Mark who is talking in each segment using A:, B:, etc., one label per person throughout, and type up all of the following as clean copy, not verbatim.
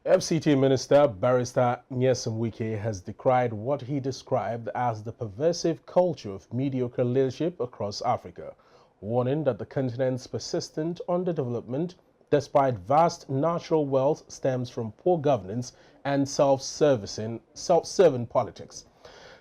A: FCT Minister Barrister Wike has decried what he described as the pervasive culture of mediocre leadership across Africa, warning that the continent's persistent underdevelopment, despite vast natural wealth, stems from poor governance and self-serving politics.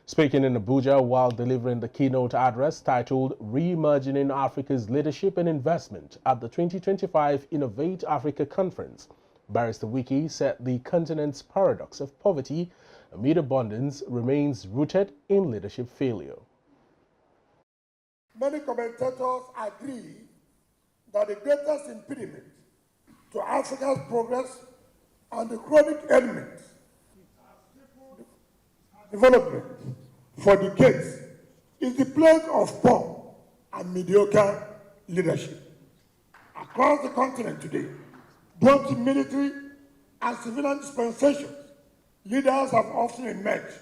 A: Speaking in Abuja while delivering the keynote address titled Reimagining Africa's Leadership and Investment at the 2025 Innovate Africa Conference, Barrister Wike said the continent's paradox of poverty amid abundance remains rooted in leadership failure.
B: Many commentators agree that the greatest impediment to Africa's progress and the chronic element development for decades is the plague of poor and mediocre leadership. Across the continent today, both in military and civilian dispensations, leaders have often emerged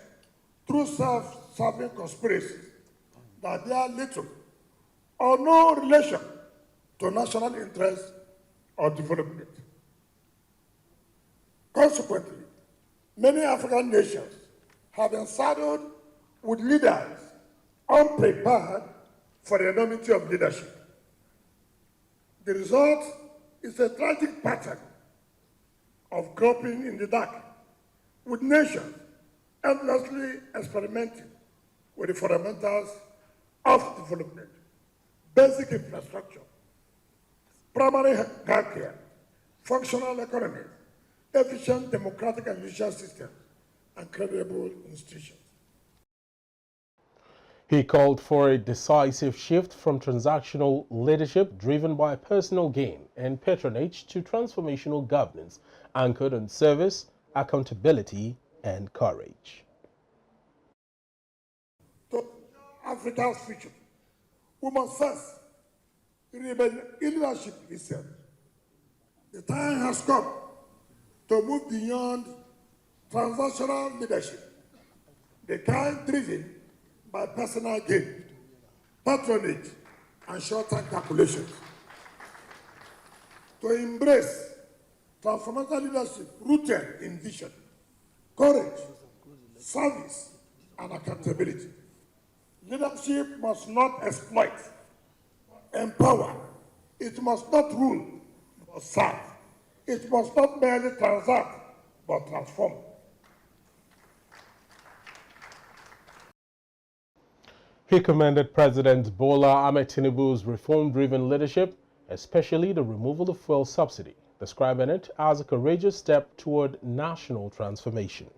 B: through self-serving conspiracies that bear little or no relation to national interest or development. Consequently, many African nations have been saddled with leaders unprepared for the enormity of leadership. The result is a tragic pattern of groping in the dark, with nations endlessly experimenting with the fundamentals of development, basic infrastructure, primary health care, functional economies, efficient democratic and judicial systems, and credible institutions.
A: He called for a decisive shift from transactional leadership driven by personal gain and patronage to transformational governance anchored on service, accountability, and courage.
B: To Africa's future, we must first rebuild leadership itself. The time has come to move beyond transactional leadership, the kind driven by personal gain, patronage, and short-term calculations. To embrace transformational leadership rooted in vision, courage, service, and accountability. Leadership must not exploit, empower. It must not rule, but serve. It must not merely transact, but transform.
A: He commended President Bola Ahmed Tinubu's reform-driven leadership, especially the removal of fuel subsidy, describing it as a courageous step toward national transformation.